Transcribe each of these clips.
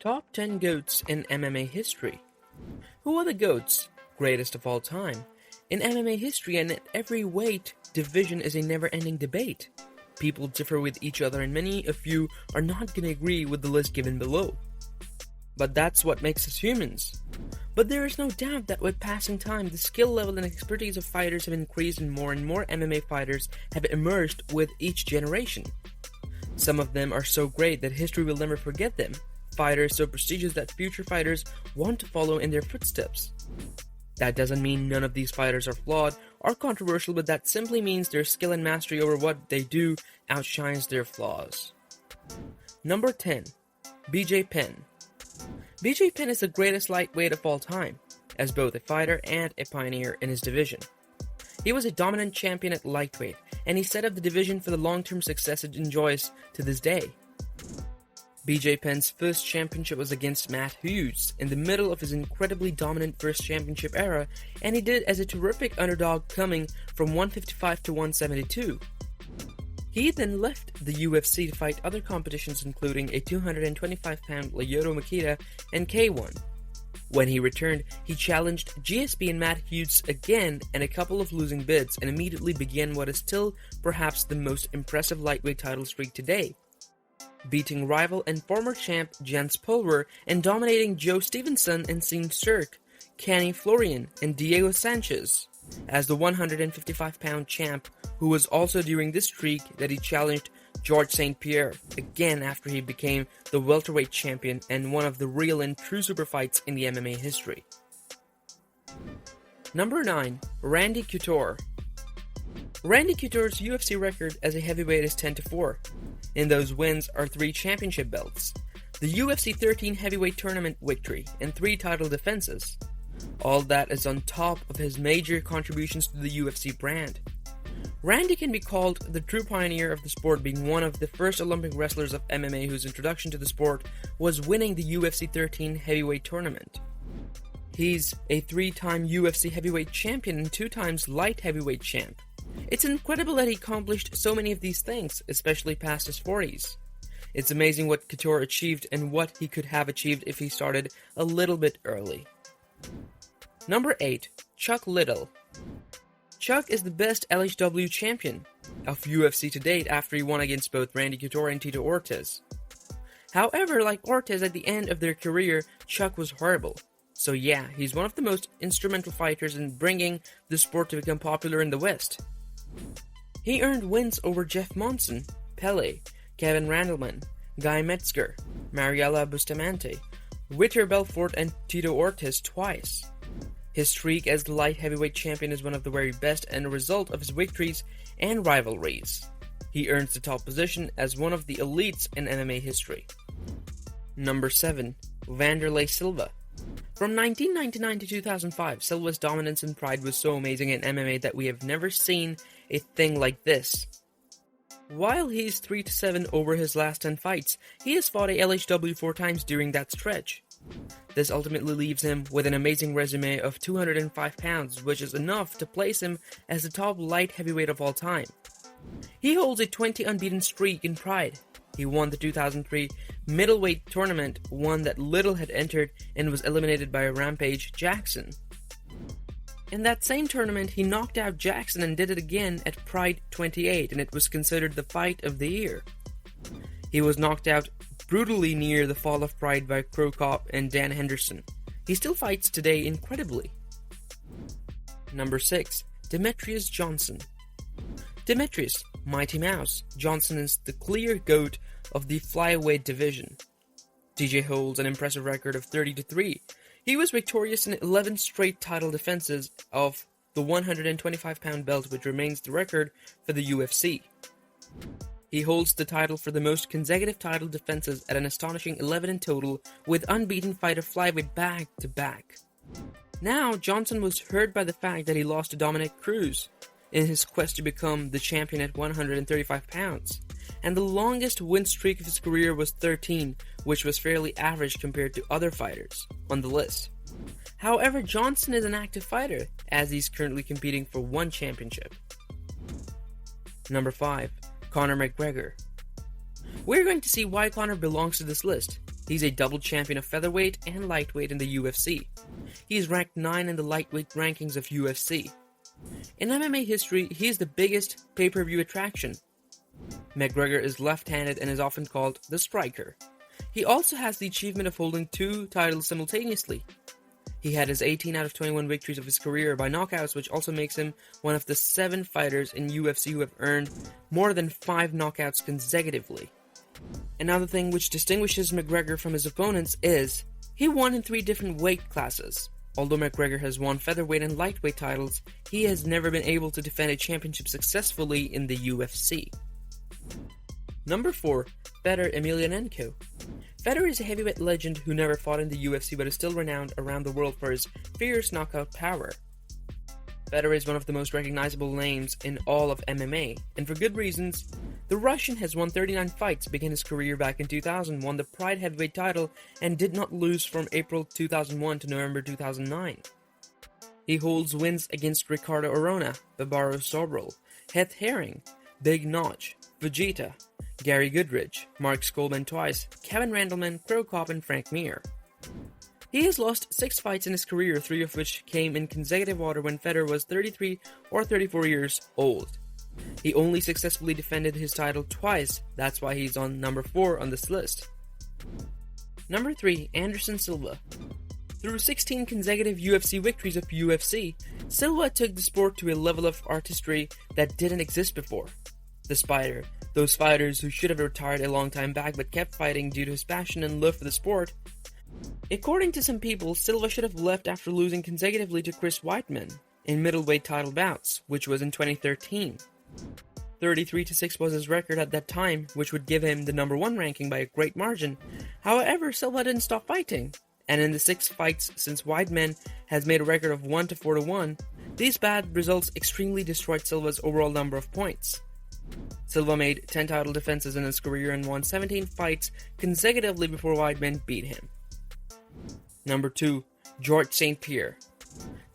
Top 10 GOATs in MMA history. Who are the GOATs? Greatest of all time. In MMA history and at every weight, division is a never-ending debate. People differ with each other and many of you are not going to agree with the list given below. But that's what makes us humans. But there is no doubt that with passing time, the skill level and expertise of fighters have increased and more MMA fighters have emerged with each generation. Some of them are so great that history will never forget them. Fighters so prestigious that future fighters want to follow in their footsteps. That doesn't mean none of these fighters are flawed or controversial, but that simply means their skill and mastery over what they do outshines their flaws. Number 10. BJ Penn. BJ Penn is the greatest lightweight of all time, as both a fighter and a pioneer in his division. He was a dominant champion at lightweight, and he set up the division for the long-term success it enjoys to this day. BJ Penn's first championship was against Matt Hughes in the middle of his incredibly dominant first championship era, and he did as a terrific underdog coming from 155 to 172. He then left the UFC to fight other competitions including a 225-pound Lyoto Machida and K1. When he returned, he challenged GSP and Matt Hughes again in a couple of losing bids and immediately began what is still perhaps the most impressive lightweight title streak today, beating rival and former champ Jens Pulver and dominating Joe Stevenson and Sean Sirk, Kenny Florian, and Diego Sanchez as the 155-pound champ, who was also during this streak that he challenged George St Pierre again after he became the welterweight champion and one of the real and true super fights in the MMA history. Number 9. Randy Couture. Randy Couture's UFC record as a heavyweight is 10-4. In those wins are 3 championship belts, the UFC 13 heavyweight tournament victory, and 3 title defenses. All that is on top of his major contributions to the UFC brand. Randy can be called the true pioneer of the sport, being one of the first Olympic wrestlers of MMA whose introduction to the sport was winning the UFC 13 heavyweight tournament. He's a 3-time UFC heavyweight champion and 2 times light heavyweight champ. It's incredible that he accomplished so many of these things, especially past his 40s. It's amazing what Couture achieved and what he could have achieved if he started a little bit early. Number 8. Chuck Liddell. Chuck is the best LHW champion of UFC to date after he won against both Randy Couture and Tito Ortiz. However, like Ortiz at the end of their career, Chuck was horrible. So yeah, he's one of the most instrumental fighters in bringing the sport to become popular in the West. He earned wins over Jeff Monson, Pele, Kevin Randleman, Guy Metzger, Mariela Bustamante, Vitor Belfort, and Tito Ortiz twice. His streak as the light heavyweight champion is one of the very best and a result of his victories and rivalries. He earns the top position as one of the elites in MMA history. Number 7. Vanderlei Silva. From 1999 to 2005, Silva's dominance and pride was so amazing in MMA that we have never seen a thing like this. While he's 3-7 over his last 10 fights, he has fought a LHW 4 times during that stretch. This ultimately leaves him with an amazing resume of 205 pounds, which is enough to place him as the top light heavyweight of all time. He holds a 20 unbeaten streak in pride. He won the 2003 middleweight tournament, one that Liddell had entered and was eliminated by Rampage Jackson. In that same tournament, he knocked out Jackson and did it again at Pride 28, and it was considered the fight of the year. He was knocked out brutally near the fall of Pride by Crow Cop and Dan Henderson. He still fights today incredibly. Number 6. Demetrious Johnson. Demetrious, Mighty Mouse, Johnson is the clear GOAT of the flyweight division. DJ holds an impressive record of 30-3. He was victorious in 11 straight title defenses of the 125-pound belt, which remains the record for the UFC. He holds the title for the most consecutive title defenses at an astonishing 11 in total, with unbeaten fighter flyweight back-to-back. Now, Johnson was hurt by the fact that he lost to Dominic Cruz in his quest to become the champion at 135 pounds, and the longest win streak of his career was 13, which was fairly average compared to other fighters on the list. However, Johnson is an active fighter, as he's currently competing for 1 championship. Number 5. Conor McGregor. We're going to see why Conor belongs to this list. He's a double champion of featherweight and lightweight in the UFC. He is ranked 9 in the lightweight rankings of UFC. In MMA history, he is the biggest pay-per-view attraction. McGregor is left-handed and is often called the striker. He also has the achievement of holding 2 titles simultaneously. He had his 18 out of 21 victories of his career by knockouts, which also makes him one of the 7 fighters in UFC who have earned more than 5 knockouts consecutively. Another thing which distinguishes McGregor from his opponents is he won in 3 different weight classes. Although McGregor has won featherweight and lightweight titles, he has never been able to defend a championship successfully in the UFC. Number 4. Fedor Emelianenko. Fedor is a heavyweight legend who never fought in the UFC but is still renowned around the world for his fierce knockout power. Fedor is one of the most recognizable names in all of MMA, and for good reasons. The Russian has won 39 fights, began his career back in 2000, won the Pride heavyweight title, and did not lose from April 2001 to November 2009. He holds wins against Ricardo Arona, Barbaro Sobral, Heath Herring, Big Notch, Vegeta, Gary Goodridge, Mark Skolman twice, Kevin Randleman, Crow Cop, and Frank Mir. He has lost 6 fights in his career, 3 of which came in consecutive order when Fedor was 33 or 34 years old. He only successfully defended his title twice, that's why he's on number 4 on this list. Number 3. Anderson Silva. Through 16 consecutive UFC victories of UFC, Silva took the sport to a level of artistry that didn't exist before. The Spider, those fighters who should have retired a long time back but kept fighting due to his passion and love for the sport. According to some people, Silva should have left after losing consecutively to Chris Weidman in middleweight title bouts, which was in 2013. 33-6 was his record at that time, which would give him the number 1 ranking by a great margin. However, Silva didn't stop fighting, and in the 6 fights since Weidman has made a record of 1-4-1, these bad results extremely destroyed Silva's overall number of points. Silva made 10 title defenses in his career and won 17 fights consecutively before Weidman beat him. Number 2. George St Pierre.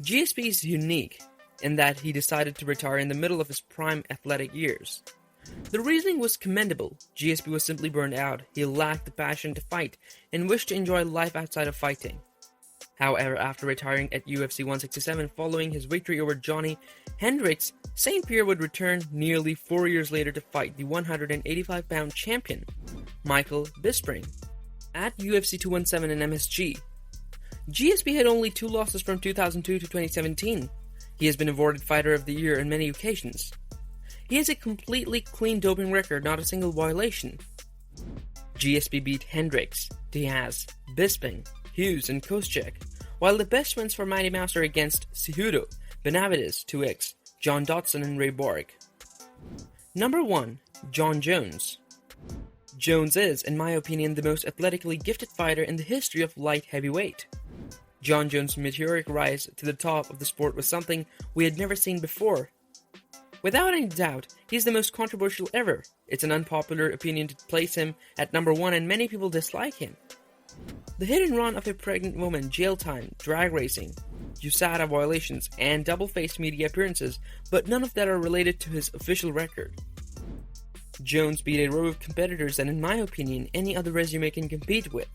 GSP is unique in that he decided to retire in the middle of his prime athletic years. The reasoning was commendable. GSP was simply burned out, he lacked the passion to fight, and wished to enjoy life outside of fighting. However, after retiring at UFC 167 following his victory over Johnny Hendricks, St Pierre would return nearly 4 years later to fight the 185-pound champion, Michael Bisping, at UFC 217 in MSG. GSP had only 2 losses from 2002 to 2017. He has been awarded Fighter of the Year on many occasions. He has a completely clean doping record, not a single violation. GSP beat Hendricks, Diaz, Bisping, Hughes, and Koscheck, while the best wins for Mighty Mouse are against Cejudo, Benavides, 2X, John Dodson, and Ray Borg. Number 1. Jon Jones. Jones is, in my opinion, the most athletically gifted fighter in the history of light heavyweight. Jon Jones' meteoric rise to the top of the sport was something we had never seen before. Without any doubt, he's the most controversial ever. It's an unpopular opinion to place him at number 1 and many people dislike him. The hit and run of a pregnant woman, jail time, drag racing, USADA violations, and double-faced media appearances, but none of that are related to his official record. Jones beat a row of competitors that, in my opinion, any other resume can compete with.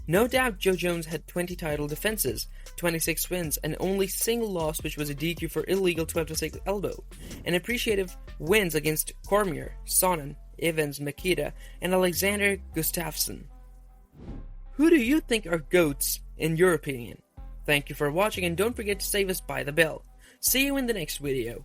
No doubt Joe Jones had 20 title defenses, 26 wins, and only single loss, which was a DQ for illegal 12-6 elbow, and appreciative wins against Cormier, Sonnen, Evans, Makita, and Alexander Gustafsson. Who do you think are GOATs, in your opinion? Thank you for watching, and don't forget to save us by the bell. See you in the next video.